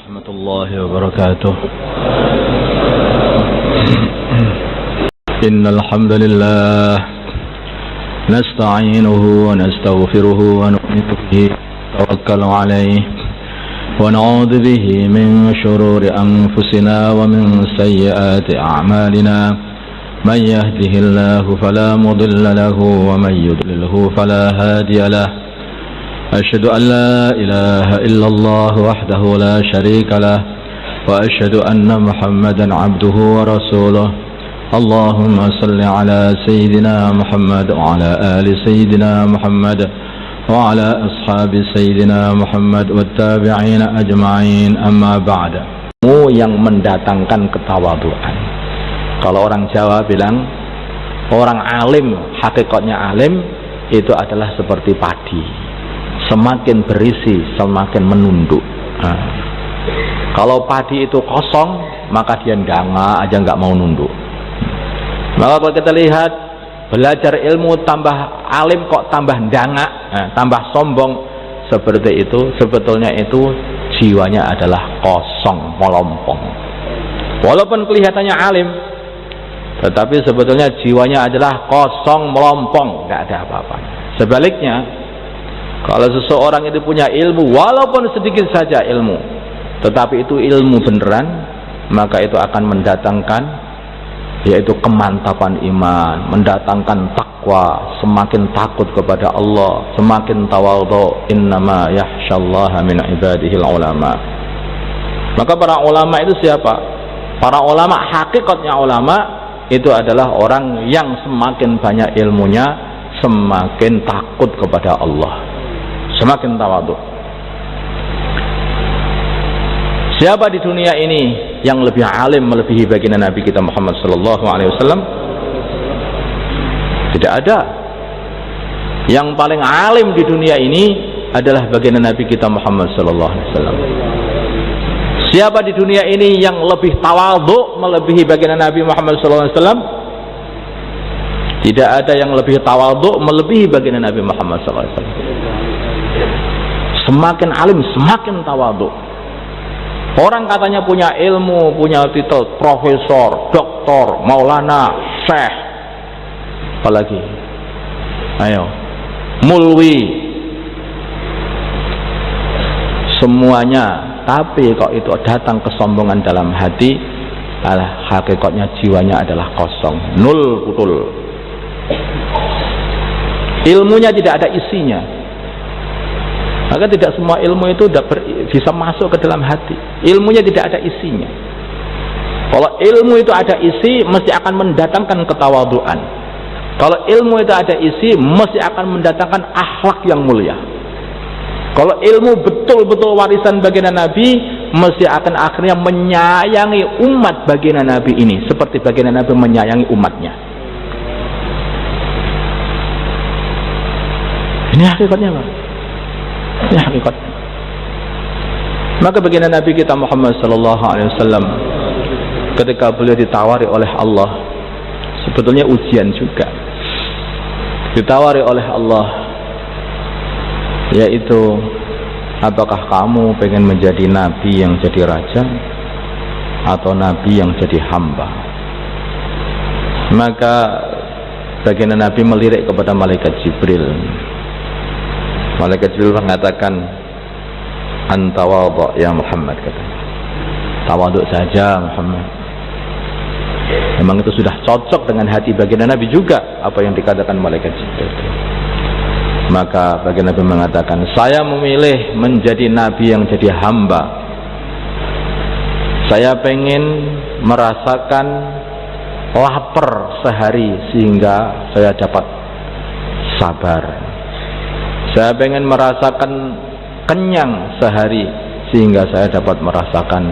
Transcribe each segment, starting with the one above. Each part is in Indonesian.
ورحمة الله وبركاته. إن الحمد لله نستعينه ونستغفره ونؤمن به ونتوكل عليه ونعوذ به من شرور أنفسنا ومن سيئات أعمالنا. من يهده الله فلا مضل له ومن يضلله فلا هادي له. أشهد أن لا إله إلا الله وحده لا شريك له وأشهد أن محمدا عبده ورسوله. اللهم صل على سيدنا محمد وعلى آل سيدنا محمد وعلى أصحاب سيدنا محمد والتابعين أجمعين. أما بعد. Yang mendatangkan ketawaduan. Kalau orang Jawa bilang orang alim, hakikatnya alim itu adalah seperti padi, semakin berisi semakin menunduk. Kalau padi itu kosong maka dia ndanga aja nggak mau nunduk. Maka kalau kita lihat belajar ilmu tambah alim kok tambah ndanga, tambah sombong, seperti itu sebetulnya itu jiwanya adalah kosong, melompong. Walaupun kelihatannya alim, tetapi sebetulnya jiwanya adalah kosong, melompong, nggak ada apa-apa. Sebaliknya, kalau seseorang itu punya ilmu, walaupun sedikit saja ilmu, tetapi itu ilmu beneran, maka itu akan mendatangkan yaitu kemantapan iman, mendatangkan takwa, semakin takut kepada Allah, semakin tawadhu. Innama yakhsyallaha min ibadihil ulama. Maka para ulama itu siapa? Para ulama, hakikatnya ulama itu adalah orang yang semakin banyak ilmunya, semakin takut kepada Allah, semakin tawadhu. Siapa di dunia ini yang lebih alim melebihi baginda Nabi kita Muhammad sallallahu alaihi wasallam? Tidak ada. Yang paling alim di dunia ini adalah baginda Nabi kita Muhammad sallallahu alaihi wasallam. Siapa di dunia ini yang lebih tawadhu melebihi baginda Nabi Muhammad sallallahu alaihi wasallam? Tidak ada yang lebih tawadhu melebihi baginda Nabi Muhammad sallallahu alaihi wasallam. Semakin alim semakin tawadhu. Orang katanya punya ilmu, punya titel profesor, doktor, maulana, syekh, apalagi, ayo, mulwi, semuanya. Tapi kok itu datang kesombongan dalam hati, hakikatnya jiwanya adalah kosong, nul putul. Ilmunya tidak ada isinya. Maka tidak semua ilmu itu bisa masuk ke dalam hati. Ilmunya tidak ada isinya. Kalau ilmu itu ada isi, mesti akan mendatangkan ketawaduan. Kalau ilmu itu ada isi, mesti akan mendatangkan akhlak yang mulia. Kalau ilmu betul-betul warisan baginda Nabi, mesti akan akhirnya menyayangi umat baginda Nabi ini, seperti baginda Nabi menyayangi umatnya. Ini hakikatnya, Pak. Ini hakikat. Maka baginda Nabi kita Muhammad sallallahu alaihi wasallam ketika beliau ditawari oleh Allah, sebetulnya ujian juga. Ditawari oleh Allah, yaitu apakah kamu pengen menjadi nabi yang jadi raja atau nabi yang jadi hamba? Maka baginda Nabi melirik kepada malaikat Jibril. Malaikat Jibril mengatakan, "Anta wadha ya Muhammad," katanya. Tawaduk saja Muhammad. Memang itu sudah cocok dengan hati baginda Nabi juga apa yang dikatakan malaikat Jibril. Maka baginda Nabi mengatakan, "Saya memilih menjadi nabi yang jadi hamba. Saya pengen merasakan lapar sehari sehingga saya dapat sabar. Saya pengen merasakan kenyang sehari sehingga saya dapat merasakan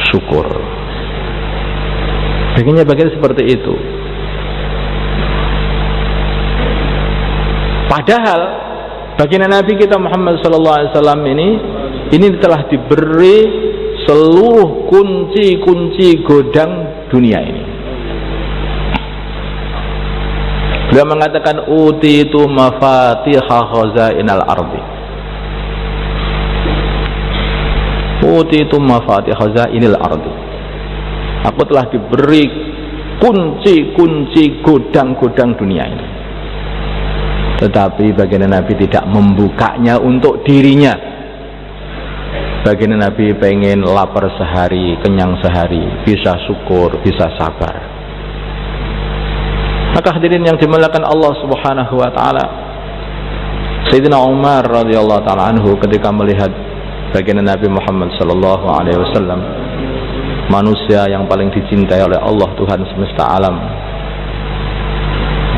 syukur." Pengennya bagian seperti itu. Padahal baginda Nabi kita Muhammad sallallahu alaihi wasallam ini telah diberi seluruh kunci-kunci godang dunia ini. Beliau mengatakan, utitu mafatiha khazainal ardi. utitu mafatih khazainil ardi. Aku telah diberi kunci-kunci gudang-gudang dunia ini. Tetapi baginda Nabi tidak membukanya untuk dirinya. Baginda Nabi pengen lapar sehari, kenyang sehari, bisa syukur, bisa sabar. Maka hadirin yang dimuliakan Allah Subhanahu wa taala, Sayyidina Umar radhiyallahu taala anhu ketika melihat baginda Nabi Muhammad sallallahu alaihi wasallam, manusia yang paling dicintai oleh Allah Tuhan semesta alam,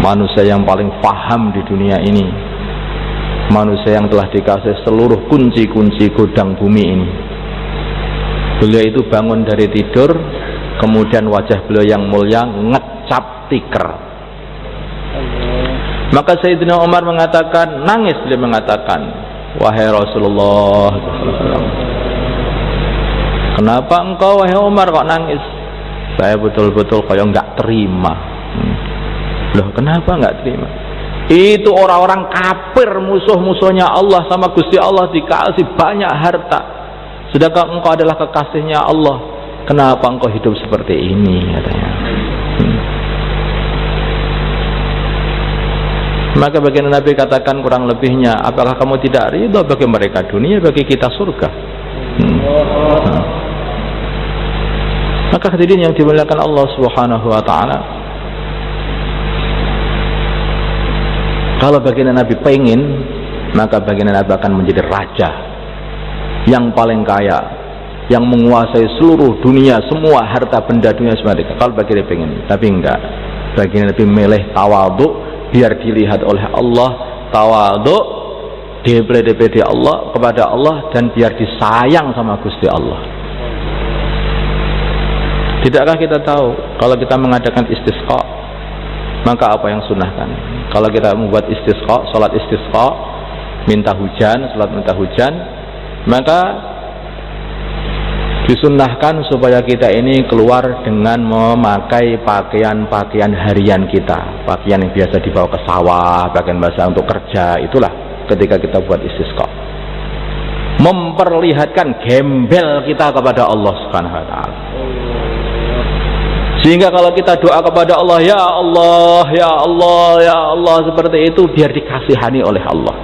manusia yang paling paham di dunia ini, manusia yang telah dikasih seluruh kunci-kunci gudang bumi ini. Beliau itu bangun dari tidur, kemudian wajah beliau yang mulia ngecap tikar. Maka Sayyidina Umar mengatakan, nangis, beliau mengatakan, wahai Rasulullah, kenapa engkau wahai Umar kok nangis? Saya betul-betul kayak nggak terima. Loh, kenapa nggak terima? Itu orang-orang kafir, musuh-musuhnya Allah sama Gusti Allah, dikasih banyak harta, sedangkan engkau adalah kekasihnya Allah. Kenapa engkau hidup seperti ini, katanya. Maka baginda Nabi katakan kurang lebihnya, apakah kamu tidak ridha bagi mereka dunia, bagi kita surga? Maka hadirin yang dimuliakan Allah Subhanahu wa taala, kalau baginda Nabi pengen, maka baginda Nabi akan menjadi raja yang paling kaya, yang menguasai seluruh dunia, semua harta benda dunia semuanya. Kalau baginda pengen, tapi enggak. Baginda Nabi milih tawadhu, biar dilihat oleh Allah, tawadhu, DPD Allah kepada Allah, dan biar disayang sama Gusti Allah. Tidakkah kita tahu kalau kita mengadakan istisqa, maka apa yang sunnahkan? Kalau kita membuat istisqa, salat istisqa, minta hujan, salat minta hujan, maka disunnahkan supaya kita ini keluar dengan memakai pakaian-pakaian harian kita, pakaian yang biasa dibawa ke sawah, pakaian basah untuk kerja. Itulah ketika kita buat istisqa, memperlihatkan gembel kita kepada Allah Subhanahu wa taala. Sehingga kalau kita doa kepada Allah, ya Allah, ya Allah, ya Allah, seperti itu, biar dikasihani oleh Allah.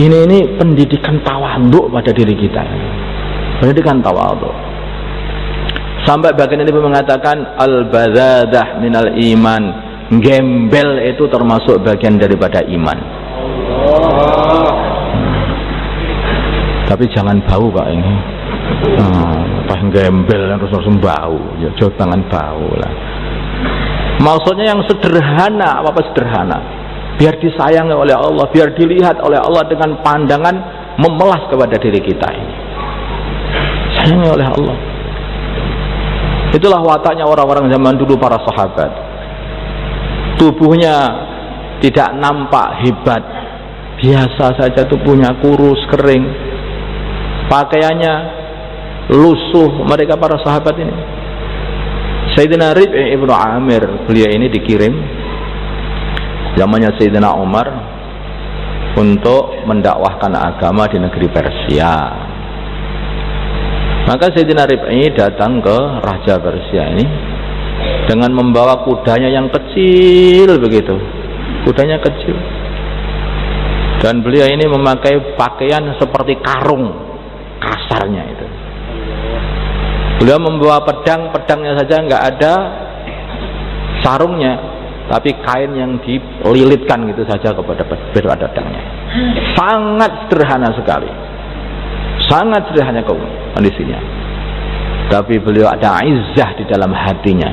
Ini pendidikan tawadhu pada diri kita. Pendidikan tawadhu. Sampai bagian ini mengatakan al-bazadah minal iman. Gembel itu termasuk bagian daripada iman. Tapi jangan bau Pak ini. Pas gembel terus bau. Ya jangan bau lah. Maksudnya yang sederhana, apa sederhana? Biar disayangi oleh Allah, biar dilihat oleh Allah dengan pandangan memelas kepada diri kita ini. Sayangi oleh Allah. Itulah wataknya orang-orang zaman dulu, para sahabat. Tubuhnya tidak nampak hebat, biasa saja tubuhnya, kurus, kering. Pakaiannya lusuh, mereka para sahabat ini. Sayyidina Rib'i ibnu Amir, beliau ini dikirim zamannya Sayyidina Umar untuk mendakwahkan agama di negeri Persia. Maka Sayyidina Rib'i datang ke Raja Persia ini dengan membawa kudanya yang kecil begitu. Kudanya kecil. Dan beliau ini memakai pakaian seperti karung, kasarnya itu. Beliau membawa pedang, pedangnya saja nggak ada sarungnya, tapi kain yang dililitkan gitu saja kepada pedangnya. Sangat sederhana sekali, sangat sederhana kondisinya. Tapi beliau ada izzah di dalam hatinya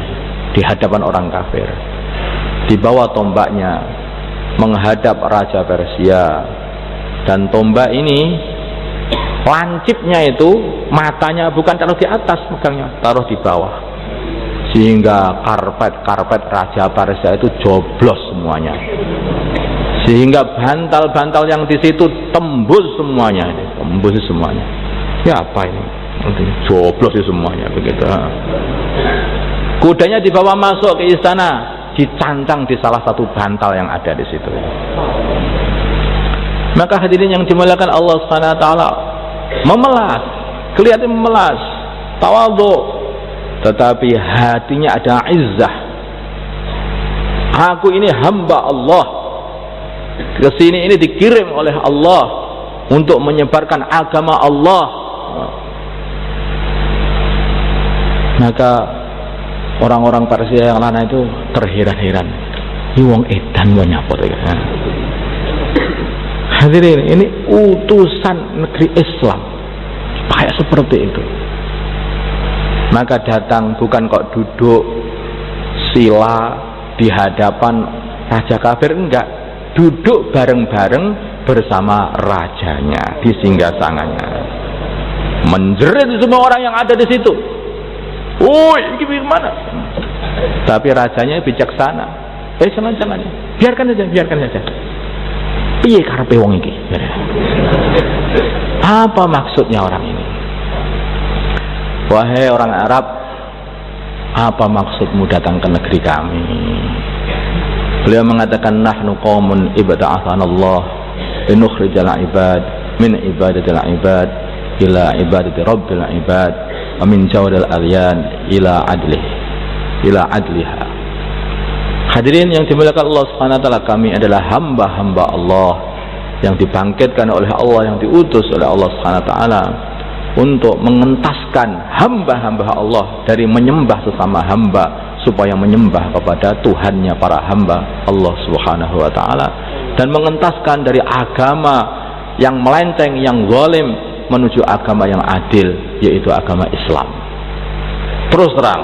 di hadapan orang kafir. Dibawa tombaknya menghadap Raja Persia, dan tombak ini lancipnya itu matanya bukan taruh di atas megangnya, taruh di bawah. Sehingga karpet Raja Persia itu joblos semuanya, sehingga bantal-bantal yang di situ tembus semuanya. Ya apa ini? Joblos semuanya begitu. Kudanya dibawa masuk ke istana, dicancang di salah satu bantal yang ada di situ. Maka hadirin yang dimuliakan Allah Subhanahu wa taala, memelas, kelihatan memelas, tawadhu, tetapi hatinya ada izzah. Aku ini hamba Allah, kesini ini dikirim oleh Allah untuk menyebarkan agama Allah. Maka orang-orang Persia yang lain itu terheran-heran, ini wong edan wong nyapot ya. Hadirin, ini utusan negeri Islam kayak seperti itu. Maka datang bukan kok duduk sila di hadapan raja kafir, enggak, duduk bareng-bareng bersama rajanya di singgasananya, menjerit semua orang yang ada di situ. Woi, ini gimana? Tapi rajanya bijaksana. Jangan, biarkan saja. Piye karepe wong iki? Apa maksudnya orang ini? Wahai orang Arab, apa maksudmu datang ke negeri kami? Beliau mengatakan, nahnu qaumun ibta'athana Allah linukhrijal ibad min ibadatil ibad ila ibadati rabbil ibad wa min jawril adyan ila adliha. Hadirin yang dimuliakan Allah Subhanahu wa taala, kami adalah hamba-hamba Allah yang dibangkitkan oleh Allah, yang diutus oleh Allah Subhanahu wa taala untuk mengentaskan hamba-hamba Allah dari menyembah sesama hamba supaya menyembah kepada Tuhannya para hamba Allah Subhanahu wa taala, dan mengentaskan dari agama yang melenceng, yang zalim menuju agama yang adil, yaitu agama Islam. Terus terang,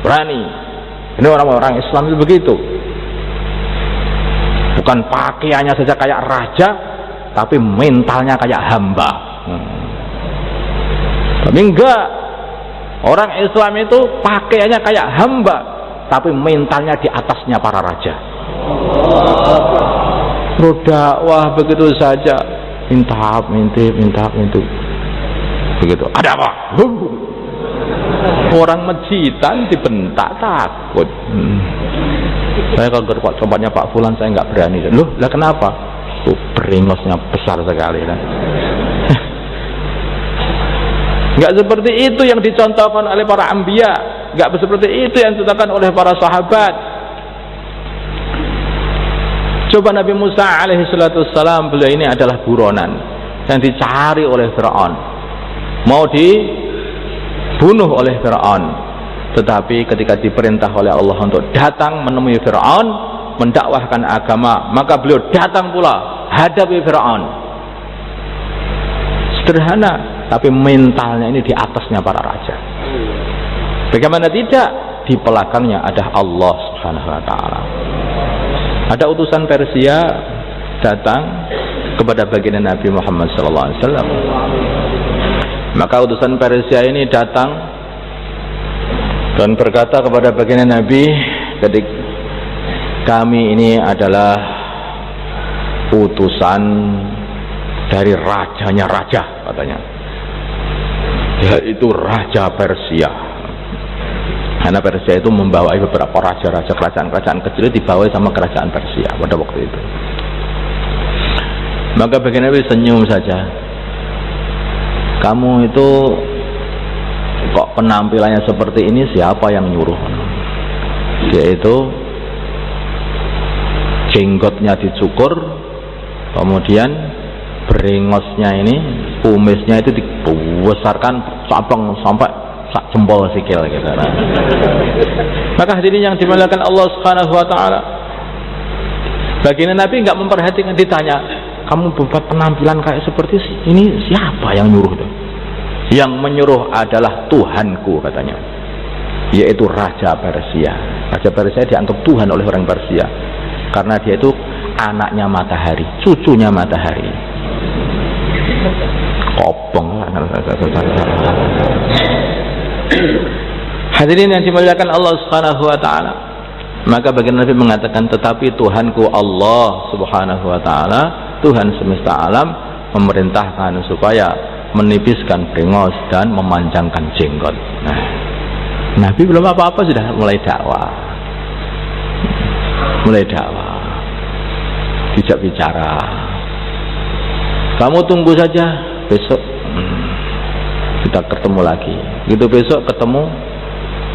berani. Ini orang-orang Islam itu begitu. Bukan pakaiannya saja kayak raja, tapi mentalnya kayak hamba. Tapi enggak. Orang Islam itu pakaiannya kayak hamba, tapi mentalnya di atasnya para raja. Berdakwah begitu saja, mintip. Begitu. Ada apa? Orang mejitan dibentak takut. Saya kalau ke tempatnya Pak Fulan saya nggak berani. Loh, lah kenapa? Beringosnya besar sekali kan. Nggak seperti itu yang dicontohkan oleh para anbiya, nggak seperti itu yang dicontohkan oleh para sahabat. Coba Nabi Musa alaihi salatu wassalam, beliau ini adalah buronan yang dicari oleh Fir'aun, mau dibunuh oleh Fir'aun, tetapi ketika diperintah oleh Allah untuk datang menemui Fir'aun, mendakwahkan agama, maka beliau datang pula hadapi Fir'aun. Sederhana, tapi mentalnya ini di atasnya para raja. Bagaimana tidak? Di belakangnya ada Allah Subhanahu wa taala. Ada utusan Persia datang kepada baginda Nabi Muhammad sallallahu alaihi wasallam. Maka utusan Persia ini datang dan berkata kepada baginda Nabi, ketika kami ini adalah utusan dari rajanya raja, katanya, yaitu Raja Persia. Karena Persia itu membawai beberapa raja-raja, kerajaan-kerajaan kecil dibawai sama kerajaan Persia pada waktu itu. Maka baginda Nabi senyum saja. Kamu itu kok penampilannya seperti ini, siapa yang nyuruh? Yaitu jenggotnya dicukur, kemudian beringosnya ini, kumisnya itu dibesarkan cabang sampai sak jempol sikil gitu. Maka hadirin yang dimuliakan Allah Subhanahu wa taala, baginda Nabi enggak memperhatikan, ditanya, kamu buat penampilan kayak seperti ini, siapa yang nyuruh itu? Yang menyuruh adalah Tuhanku, katanya, yaitu Raja Persia. Raja Persia dianggap Tuhan oleh orang Persia karena dia itu anaknya matahari, cucunya matahari. Kopong. Hadirin yang dimuliakan Allah Subhanahu wa taala, maka baginda Nabi mengatakan, tetapi Tuhanku Allah Subhanahu wa taala, Tuhan semesta alam, memerintahkan supaya menipiskan beringos dan memanjangkan jenggot. Nah, Nabi belum apa-apa sudah mulai dakwah, dijak bicara. Kamu tunggu saja, besok kita ketemu lagi. Gitu besok ketemu,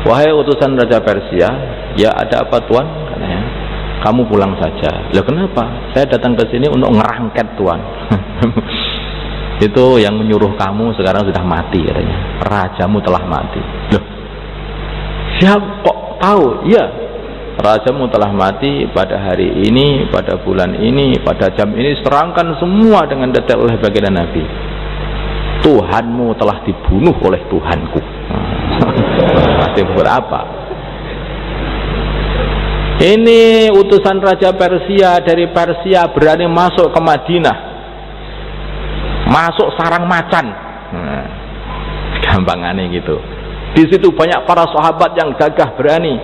wahai utusan Raja Persia, ya ada apa Tuan? Katanya, kamu pulang saja. Lah kenapa? Saya datang ke sini untuk ngerangket Tuan. Itu yang menyuruh kamu sekarang sudah mati katanya. Rajamu telah mati. Loh, siapa kok tahu? Ya, rajamu telah mati pada hari ini, pada bulan ini, pada jam ini. Serangkan semua dengan detail oleh baginda Nabi. Tuhanmu telah dibunuh oleh Tuhanku. Pasti berapa? Ini utusan Raja Persia dari Persia berani masuk ke Madinah, masuk sarang macan. Gampangannya gitu. Di situ banyak para sahabat yang gagah berani.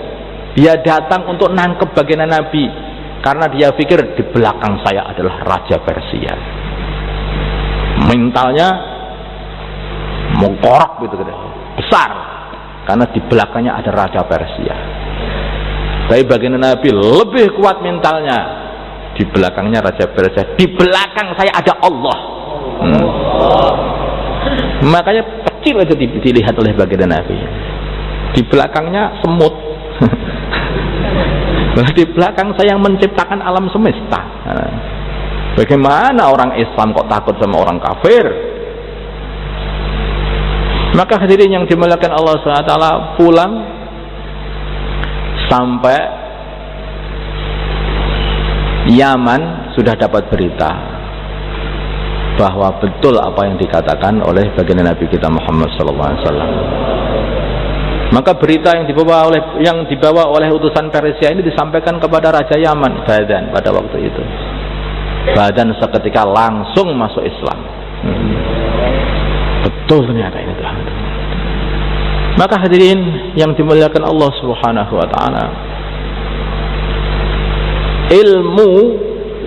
Dia datang untuk nangkep baginda Nabi karena dia pikir di belakang saya adalah Raja Persia. Mentalnya mengkorok gitu, besar, karena di belakangnya ada Raja Persia. Tapi baginda Nabi lebih kuat mentalnya. Di belakangnya Raja Persia, di belakang saya ada Allah. Makanya kecil aja dilihat oleh baginda Nabi. Di belakangnya semut. Di belakang saya yang menciptakan alam semesta. Bagaimana orang Islam kok takut sama orang kafir? Maka hadirin yang dimuliakan Allah SWT, pulang sampai Yaman sudah dapat berita bahwa betul apa yang dikatakan oleh baginda Nabi kita Muhammad SAW. Maka berita yang dibawa oleh utusan Persia ini disampaikan kepada Raja Yaman, Badan, pada waktu itu. Badan seketika langsung masuk Islam. Betul ternyata ini Tuhan. Maka hadirin yang dimuliakan Allah Subhanahu wa taala, ilmu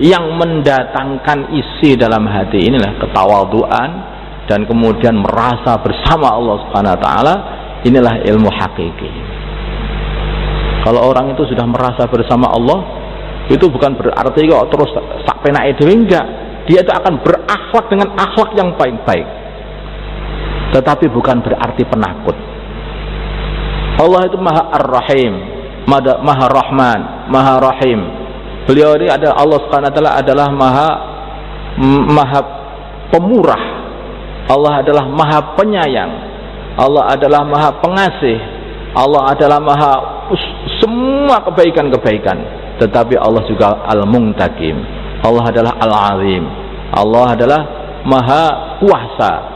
yang mendatangkan isi dalam hati inilah ketawaduan dan kemudian merasa bersama Allah Subhanahu wa taala, inilah ilmu hakiki. Kalau orang itu sudah merasa bersama Allah, itu bukan berarti kok terus sak penake dhewe, enggak. Dia itu akan berakhlak dengan akhlak yang baik-baik. Tetapi bukan berarti penakut. Allah itu Maha Ar-Rahim, Maha Rahman, Maha Rahim. Beliau ini adalah Allah Subhanahu wa taala adalah Maha Pemurah. Allah adalah Maha Penyayang. Allah adalah Maha Pengasih. Allah adalah Maha semua kebaikan-kebaikan. Tetapi Allah juga Al-Muntakim. Allah adalah Al-Azim. Allah adalah Maha Kuasa.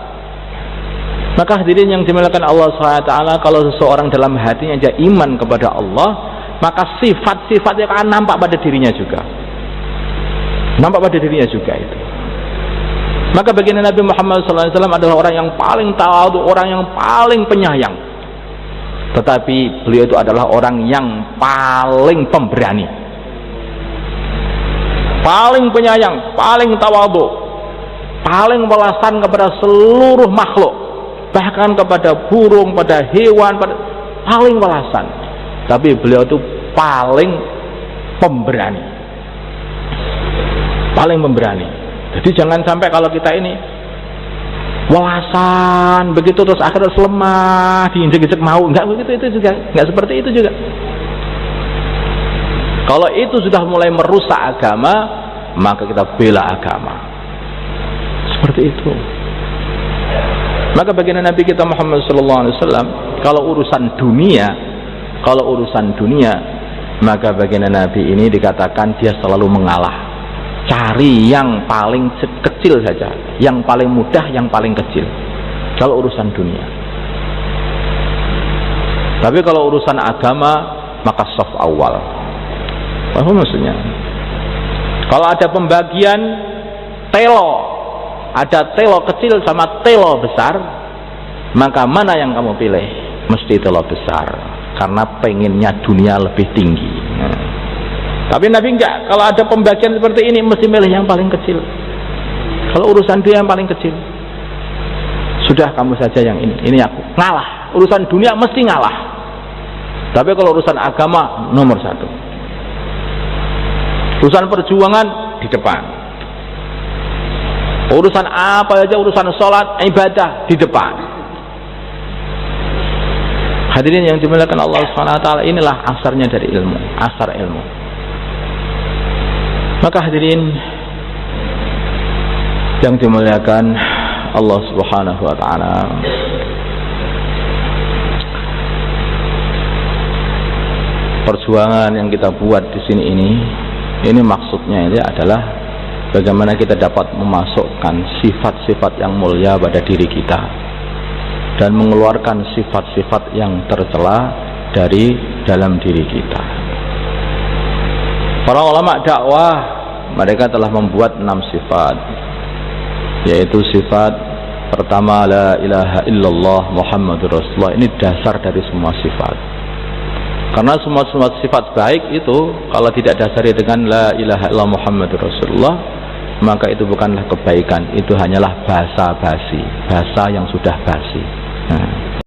Maka hadirin yang dimuliakan Allah SWT, kalau seseorang dalam hatinya dia iman kepada Allah, maka sifat-sifatnya akan nampak pada dirinya juga. Nampak pada dirinya juga itu. Maka baginda Nabi Muhammad SAW adalah orang yang paling tawadhu, orang yang paling penyayang. Tetapi beliau itu adalah orang yang paling pemberani, paling penyayang, paling tawadhu, paling welasan kepada seluruh makhluk, bahkan kepada burung, pada hewan, paling welasan. Tapi beliau itu paling pemberani, paling pemberani. Jadi jangan sampai kalau kita ini welasan begitu terus akhirnya lemah, diinjek-injek mau, enggak begitu, itu juga enggak seperti itu juga. Kalau itu sudah mulai merusak agama, maka kita bela agama. Seperti itu. Maka baginda Nabi kita Muhammad SAW, kalau urusan dunia, maka baginda Nabi ini dikatakan dia selalu mengalah. Cari yang paling kecil saja, yang paling mudah, yang paling kecil kalau urusan dunia. Tapi kalau urusan agama, maka saf awal. Apa maksudnya? Kalau ada pembagian telo, ada telo kecil sama telo besar, maka mana yang kamu pilih? Mesti telo besar, karena pengennya dunia lebih tinggi. Tapi Nabi enggak, kalau ada pembagian seperti ini mesti milih yang paling kecil. Kalau urusan dunia yang paling kecil, sudah kamu saja yang ini aku ngalah. Urusan dunia mesti ngalah. Tapi kalau urusan agama nomor satu. Urusan perjuangan di depan. Urusan apa aja, urusan sholat, ibadah di depan. Hadirin yang dimuliakan Allah Subhanahu wa taala, inilah asarnya dari ilmu, asar ilmu. Maka hadirin yang dimuliakan Allah Subhanahu wa taala, perjuangan yang kita buat di sini ini maksudnya ini adalah bagaimana kita dapat memasukkan sifat-sifat yang mulia pada diri kita dan mengeluarkan sifat-sifat yang tercela dari dalam diri kita. Para ulama dakwah mereka telah membuat 6 sifat, yaitu sifat pertama la ilaha illallah Muhammadur Rasulullah. Ini dasar dari semua sifat, karena semua sifat baik itu kalau tidak dasari dengan la ilaha illallah Muhammadur Rasulullah, maka itu bukanlah kebaikan, itu hanyalah basa basi, bahasa yang sudah basi.